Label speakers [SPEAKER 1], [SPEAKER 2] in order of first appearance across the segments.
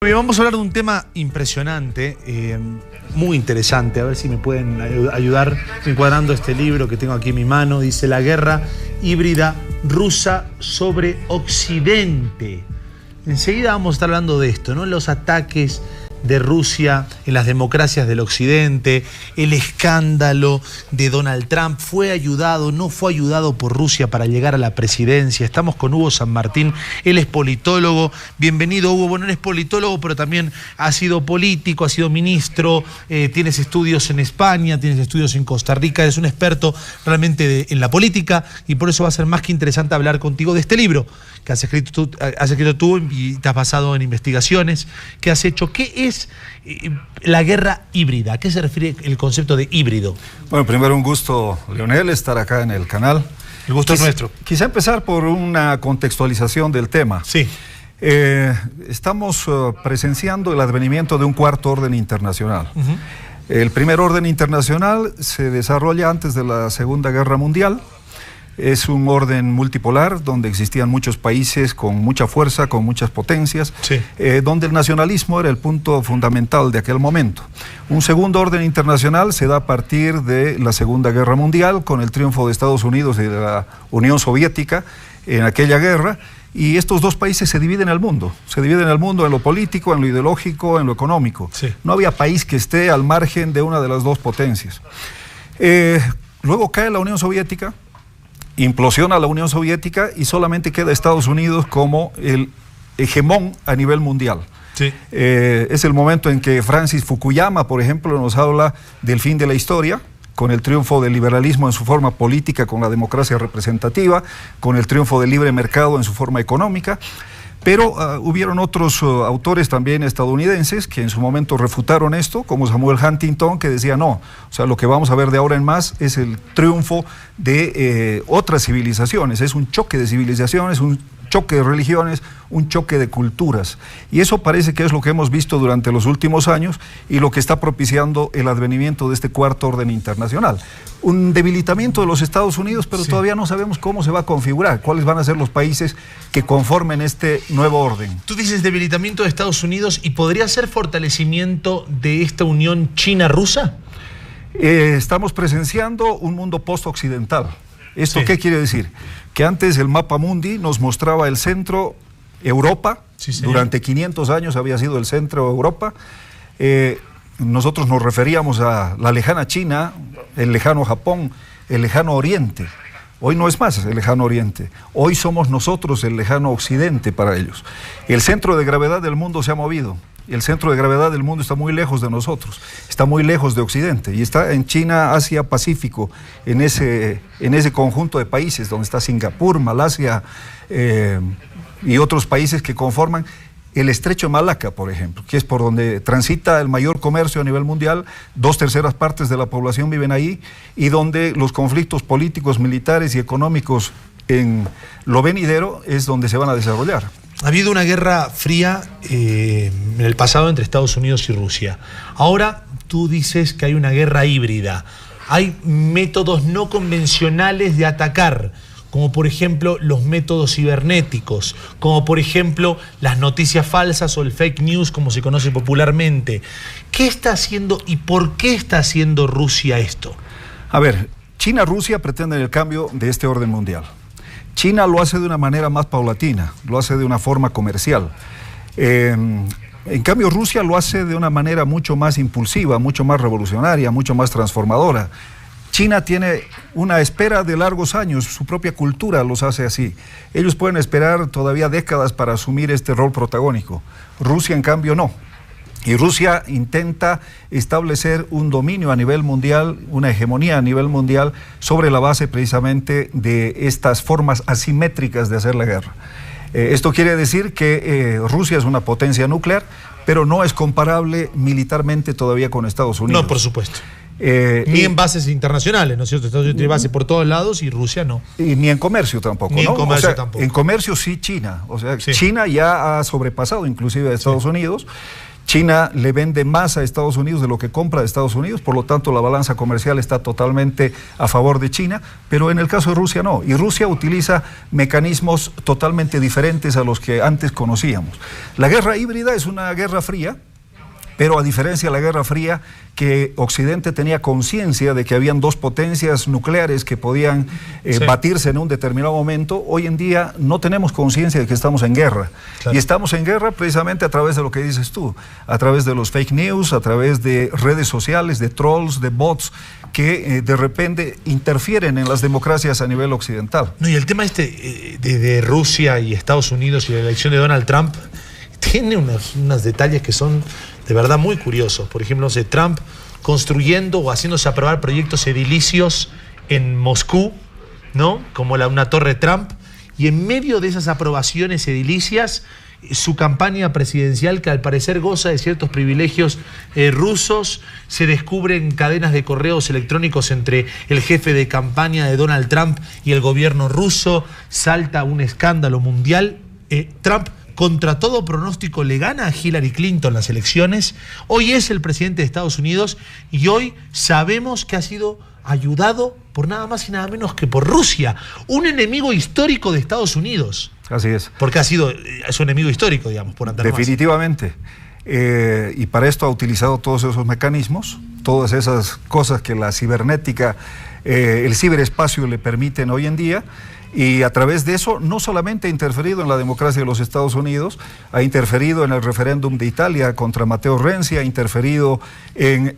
[SPEAKER 1] Bien, vamos a hablar de un tema impresionante, muy interesante. A ver si me pueden ayudar encuadrando este libro que tengo aquí en mi mano. Dice: La guerra híbrida rusa sobre Occidente. Enseguida vamos a estar hablando de esto, ¿no? Los ataques de Rusia en las democracias del Occidente, el escándalo de Donald Trump. ¿Fue ayudado, no fue ayudado por Rusia para llegar a la presidencia? Estamos con Hugo San Martín, él es politólogo. Bienvenido, Hugo. Bueno, él es politólogo, pero también ha sido político, ha sido ministro, tienes estudios en España, tienes estudios en Costa Rica, eres un experto realmente en la política, y por eso va a ser más que interesante hablar contigo de este libro que has escrito tú y te has basado en investigaciones que has hecho. ¿Qué es la guerra híbrida? ¿A qué se refiere el concepto de híbrido?
[SPEAKER 2] Bueno, primero un gusto, Leonel, estar acá en el canal.
[SPEAKER 1] El gusto es nuestro.
[SPEAKER 2] Quise empezar por una contextualización del tema.
[SPEAKER 1] Sí.
[SPEAKER 2] Estamos presenciando el advenimiento de un cuarto orden internacional. El primer orden internacional se desarrolla antes de la Segunda Guerra Mundial. Es un orden multipolar donde existían muchos países con mucha fuerza, con muchas potencias, sí, donde el nacionalismo era el punto fundamental de aquel momento. Un segundo orden internacional se da a partir de la Segunda Guerra Mundial, con el triunfo de Estados Unidos y de la Unión Soviética en aquella guerra, y estos dos países se dividen el mundo. Se dividen el mundo en lo político, en lo ideológico, en lo económico. Sí. No había país que esté al margen de una de las dos potencias. Luego cae la Unión Soviética, implosiona la Unión Soviética y solamente queda Estados Unidos como el hegemón a nivel mundial. Sí. Es el momento en que Francis Fukuyama, por ejemplo, nos habla del fin de la historia, con el triunfo del liberalismo en su forma política, con la democracia representativa, con el triunfo del libre mercado en su forma económica. Pero hubieron otros autores también estadounidenses que en su momento refutaron esto, como Samuel Huntington, que decía no, o sea, lo que vamos a ver de ahora en más es el triunfo de otras civilizaciones, es un choque de civilizaciones, un choque de religiones, un choque de culturas. Y eso parece que es lo que hemos visto durante los últimos años y lo que está propiciando el advenimiento de este cuarto orden internacional. Un debilitamiento de los Estados Unidos, pero sí, todavía no sabemos cómo se va a configurar, cuáles van a ser los países que conformen este nuevo orden.
[SPEAKER 1] Tú dices debilitamiento de Estados Unidos, ¿y podría ser fortalecimiento de esta unión China-Rusa?
[SPEAKER 2] Estamos presenciando un mundo post-occidental. ¿Esto sí qué quiere decir? Que antes el mapa mundi nos mostraba el centro Europa, sí, durante 500 años había sido el centro Europa. Nosotros nos referíamos a la lejana China, el lejano Japón, el lejano Oriente. Hoy no es más el lejano Oriente, hoy somos nosotros el lejano Occidente para ellos. El centro de gravedad del mundo se ha movido. El centro de gravedad del mundo está muy lejos de nosotros, está muy lejos de Occidente y está en China, Asia, Pacífico, en ese conjunto de países donde está Singapur, Malasia y otros países que conforman el estrecho de Malaca, por ejemplo, que es por donde transita el mayor comercio a nivel mundial, 2/3 partes de la población viven ahí, y donde los conflictos políticos, militares y económicos en lo venidero es donde se van a desarrollar.
[SPEAKER 1] Ha habido una guerra fría en el pasado entre Estados Unidos y Rusia. Ahora tú dices que hay una guerra híbrida. Hay métodos no convencionales de atacar, como por ejemplo los métodos cibernéticos, como por ejemplo las noticias falsas o el fake news, como se conoce popularmente. ¿Qué está haciendo y por qué está haciendo Rusia esto?
[SPEAKER 2] A ver, China-Rusia pretenden el cambio de este orden mundial. China lo hace de una manera más paulatina, lo hace de una forma comercial. En cambio, Rusia lo hace de una manera mucho más impulsiva, mucho más revolucionaria, mucho más transformadora. China tiene una espera de largos años, su propia cultura los hace así. Ellos pueden esperar todavía décadas para asumir este rol protagónico. Rusia, en cambio, no. Y Rusia intenta establecer un dominio a nivel mundial, una hegemonía a nivel mundial, sobre la base precisamente de estas formas asimétricas de hacer la guerra. Esto quiere decir que Rusia es una potencia nuclear, pero no es comparable militarmente todavía con Estados Unidos.
[SPEAKER 1] No, por supuesto. Ni en bases internacionales, ¿no es cierto? Estados Unidos tiene base por todos lados y Rusia no.
[SPEAKER 2] Y ni en comercio tampoco,
[SPEAKER 1] ni
[SPEAKER 2] ¿no?
[SPEAKER 1] En comercio tampoco.
[SPEAKER 2] En comercio sí China. O sea, sí. China ya ha sobrepasado inclusive a Estados Unidos. China le vende más a Estados Unidos de lo que compra de Estados Unidos, por lo tanto la balanza comercial está totalmente a favor de China, pero en el caso de Rusia no, y Rusia utiliza mecanismos totalmente diferentes a los que antes conocíamos. La guerra híbrida es una guerra fría, pero a diferencia de la Guerra Fría, que Occidente tenía conciencia de que habían dos potencias nucleares que podían batirse en un determinado momento, hoy en día no tenemos conciencia de que estamos en guerra. Claro. Y estamos en guerra precisamente a través de lo que dices tú, a través de los fake news, a través de redes sociales, de trolls, de bots, que de repente interfieren en las democracias a nivel occidental.
[SPEAKER 1] No, y el tema de Rusia y Estados Unidos y la elección de Donald Trump tiene unos detalles que son de verdad muy curiosos. Por ejemplo, Trump construyendo o haciéndose aprobar proyectos edilicios en Moscú, ¿no? Como una torre Trump, y en medio de esas aprobaciones edilicias, su campaña presidencial, que al parecer goza de ciertos privilegios rusos, se descubren cadenas de correos electrónicos entre el jefe de campaña de Donald Trump y el gobierno ruso, salta un escándalo mundial. Trump, contra todo pronóstico, le gana a Hillary Clinton las elecciones. Hoy es el presidente de Estados Unidos y hoy sabemos que ha sido ayudado por nada más y nada menos que por Rusia, un enemigo histórico de Estados Unidos.
[SPEAKER 2] Así es.
[SPEAKER 1] Porque es un enemigo histórico, digamos, por antonomasia.
[SPEAKER 2] Definitivamente. Y para esto ha utilizado todos esos mecanismos, todas esas cosas que la cibernética, el ciberespacio le permiten hoy en día. Y a través de eso no solamente ha interferido en la democracia de los Estados Unidos, ha interferido en el referéndum de Italia contra Matteo Renzi, ha interferido en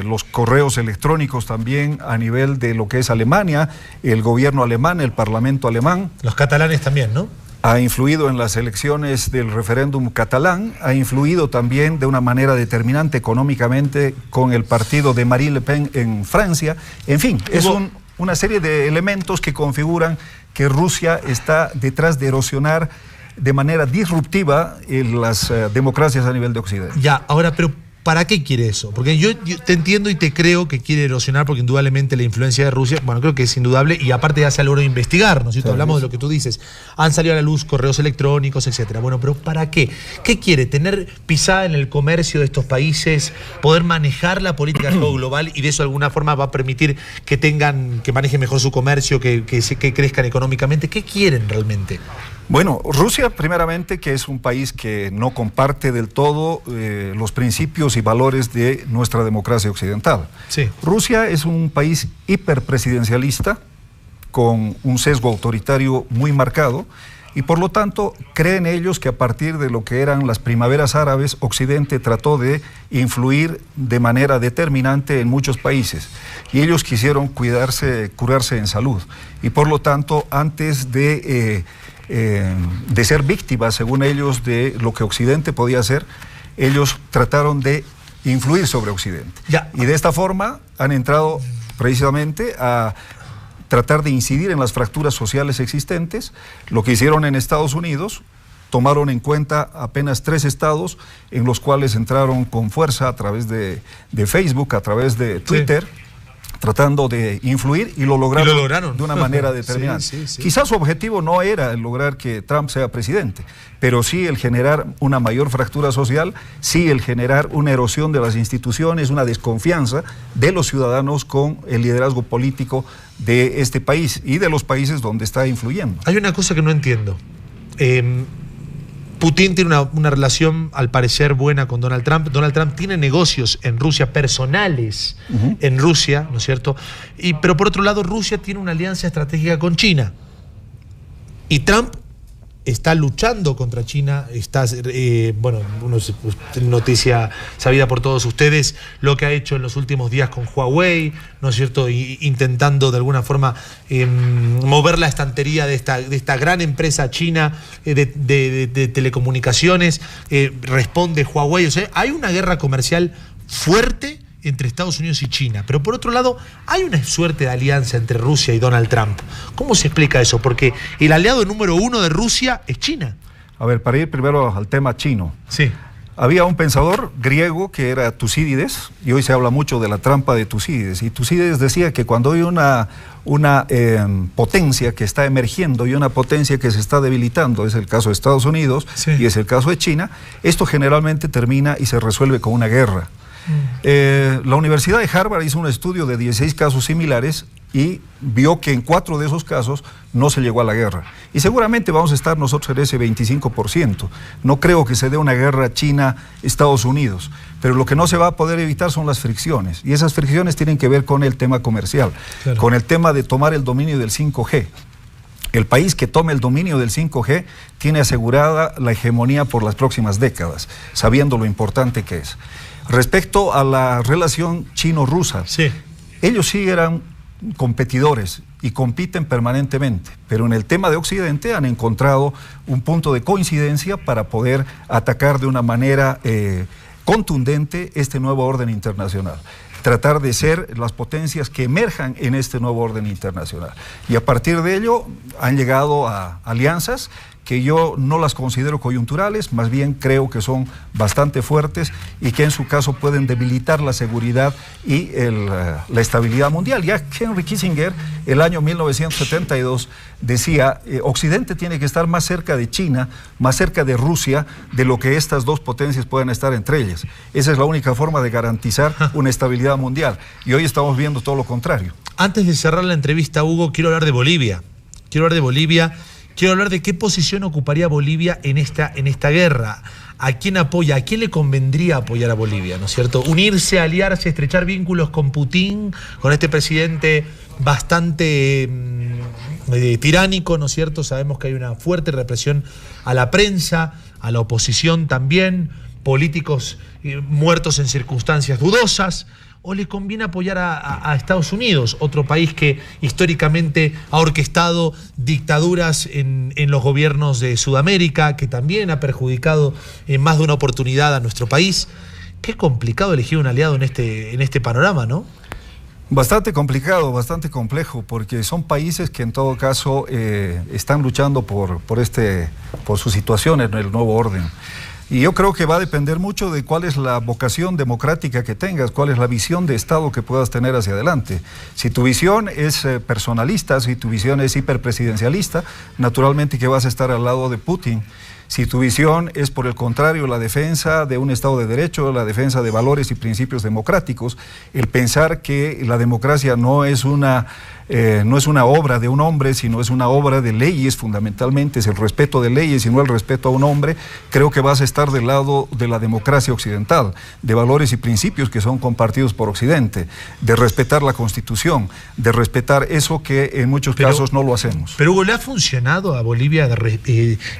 [SPEAKER 2] los correos electrónicos también a nivel de lo que es Alemania, el gobierno alemán, el parlamento alemán.
[SPEAKER 1] Los catalanes también, ¿no?
[SPEAKER 2] Ha influido en las elecciones del referéndum catalán, ha influido también de una manera determinante económicamente con el partido de Marine Le Pen en Francia. En fin, es una serie de elementos que configuran que Rusia está detrás de erosionar de manera disruptiva las democracias a nivel de Occidente.
[SPEAKER 1] Ya, ahora, pero ¿para qué quiere eso? Porque yo te entiendo y te creo que quiere erosionar, porque indudablemente la influencia de Rusia, bueno, creo que es indudable, y aparte ya se logró investigar, ¿no es cierto? Hablamos de lo que tú dices. Han salido a la luz correos electrónicos, etcétera. Bueno, pero ¿para qué? ¿Qué quiere? ¿Tener pisada en el comercio de estos países? ¿Poder manejar la política global y de eso de alguna forma va a permitir que manejen mejor su comercio, que crezcan económicamente? ¿Qué quieren realmente?
[SPEAKER 2] Bueno, Rusia primeramente, que es un país que no comparte del todo los principios y valores de nuestra democracia occidental.
[SPEAKER 1] Sí.
[SPEAKER 2] Rusia es un país hiperpresidencialista con un sesgo autoritario muy marcado y por lo tanto creen ellos que a partir de lo que eran las primaveras árabes, Occidente trató de influir de manera determinante en muchos países y ellos quisieron curarse en salud y por lo tanto antes de ser víctimas, según ellos, de lo que Occidente podía hacer, ellos trataron de influir sobre Occidente.
[SPEAKER 1] Ya.
[SPEAKER 2] Y de esta forma han entrado precisamente a tratar de incidir en las fracturas sociales existentes. Lo que hicieron en Estados Unidos, tomaron en cuenta apenas 3 estados en los cuales entraron con fuerza a través de Facebook, a través de Twitter. Sí. Tratando de influir y lo lograron de una manera determinante. Sí. Quizás su objetivo no era el lograr que Trump sea presidente, pero sí el generar una mayor fractura social, sí el generar una erosión de las instituciones, una desconfianza de los ciudadanos con el liderazgo político de este país y de los países donde está influyendo.
[SPEAKER 1] Hay una cosa que no entiendo. Putin tiene una relación, al parecer, buena con Donald Trump. Donald Trump tiene negocios en Rusia, personales en Rusia, ¿no es cierto? Pero por otro lado, Rusia tiene una alianza estratégica con China. Y Trump está luchando contra China, noticia sabida por todos ustedes, lo que ha hecho en los últimos días con Huawei, ¿no es cierto? Intentando de alguna forma mover la estantería de esta gran empresa china de telecomunicaciones, responde Huawei. O sea, hay una guerra comercial fuerte entre Estados Unidos y China, pero por otro lado hay una suerte de alianza entre Rusia y Donald Trump. ¿Cómo se explica eso? Porque el aliado número 1 de Rusia es China.
[SPEAKER 2] A ver, para ir primero al tema chino.
[SPEAKER 1] Sí.
[SPEAKER 2] Había un pensador griego que era Tucídides, y hoy se habla mucho de la trampa de Tucídides, y Tucídides decía que cuando hay una potencia que está emergiendo y una potencia que se está debilitando, es el caso de Estados Unidos, sí, y es el caso de China, esto generalmente termina y se resuelve con una guerra. La Universidad de Harvard hizo un estudio de 16 casos similares y vio que en 4 de esos casos no se llegó a la guerra. Y seguramente vamos a estar nosotros en ese 25%. No creo que se dé una guerra China-Estados Unidos, pero lo que no se va a poder evitar son las fricciones. Y esas fricciones tienen que ver con el tema comercial, claro, con el tema de tomar el dominio del 5G. El país que tome el dominio del 5G tiene asegurada la hegemonía por las próximas décadas, sabiendo lo importante que es. Respecto a la relación chino-rusa, sí, ellos sí eran competidores y compiten permanentemente, pero en el tema de Occidente han encontrado un punto de coincidencia para poder atacar de una manera contundente este nuevo orden internacional, tratar de ser las potencias que emerjan en este nuevo orden internacional, y a partir de ello han llegado a alianzas que yo no las considero coyunturales, más bien creo que son bastante fuertes y que en su caso pueden debilitar la seguridad y la estabilidad mundial. Ya Henry Kissinger, el año 1972, decía, Occidente tiene que estar más cerca de China, más cerca de Rusia, de lo que estas dos potencias puedan estar entre ellas. Esa es la única forma de garantizar una estabilidad mundial. Y hoy estamos viendo todo lo contrario.
[SPEAKER 1] Antes de cerrar la entrevista, Hugo, quiero hablar de Bolivia. Quiero hablar de qué posición ocuparía Bolivia en esta guerra. ¿A quién apoya? ¿A quién le convendría apoyar a Bolivia? ¿No es cierto? Unirse, aliarse, estrechar vínculos con Putin, con este presidente bastante tiránico, ¿no es cierto? Sabemos que hay una fuerte represión a la prensa, a la oposición también, políticos muertos en circunstancias dudosas. ¿O le conviene apoyar a Estados Unidos, otro país que históricamente ha orquestado dictaduras en los gobiernos de Sudamérica, que también ha perjudicado en más de una oportunidad a nuestro país? Qué complicado elegir un aliado en este panorama, ¿no?
[SPEAKER 2] Bastante complicado, bastante complejo, porque son países que en todo caso están luchando por su situación en el nuevo orden. Y yo creo que va a depender mucho de cuál es la vocación democrática que tengas, cuál es la visión de Estado que puedas tener hacia adelante. Si tu visión es personalista, si tu visión es hiperpresidencialista, naturalmente que vas a estar al lado de Putin. Si tu visión es, por el contrario, la defensa de un Estado de Derecho, la defensa de valores y principios democráticos, el pensar que la democracia no es una obra de un hombre, sino es una obra de leyes, fundamentalmente es el respeto de leyes y no el respeto a un hombre, creo que vas a estar del lado de la democracia occidental, de valores y principios que son compartidos por Occidente, de respetar la Constitución, de respetar eso que en muchos casos no lo hacemos.
[SPEAKER 1] Pero Hugo, ¿le ha funcionado a Bolivia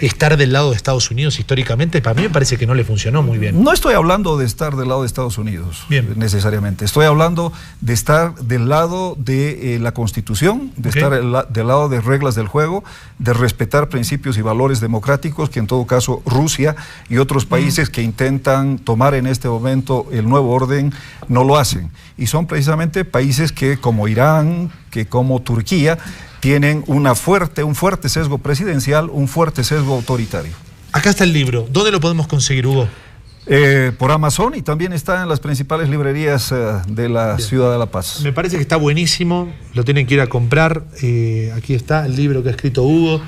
[SPEAKER 1] estar del lado de Estados Unidos históricamente? Para mí me parece que no le funcionó muy bien.
[SPEAKER 2] No estoy hablando de estar del lado de Estados Unidos, necesariamente. Estoy hablando de estar del lado de la Constitución, de estar del lado de reglas del juego, de respetar principios y valores democráticos que en todo caso Rusia y otros países que intentan tomar en este momento el nuevo orden no lo hacen. Y son precisamente países que como Irán, que como Turquía, tienen un fuerte sesgo presidencial, un fuerte sesgo autoritario.
[SPEAKER 1] Acá está el libro. ¿Dónde lo podemos conseguir, Hugo?
[SPEAKER 2] Por Amazon, y también está en las principales librerías de la ciudad de La Paz.
[SPEAKER 1] Me parece que está buenísimo, lo tienen que ir a comprar. Aquí está el libro que ha escrito Hugo.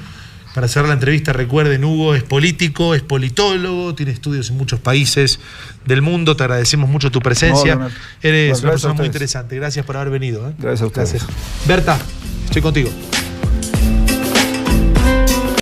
[SPEAKER 1] Para cerrar la entrevista, recuerden, Hugo es político, es politólogo, tiene estudios en muchos países del mundo. Te agradecemos mucho tu presencia. No, eres una persona muy interesante. Gracias por haber venido.
[SPEAKER 2] Gracias a ustedes.
[SPEAKER 1] Gracias. Berta, estoy contigo.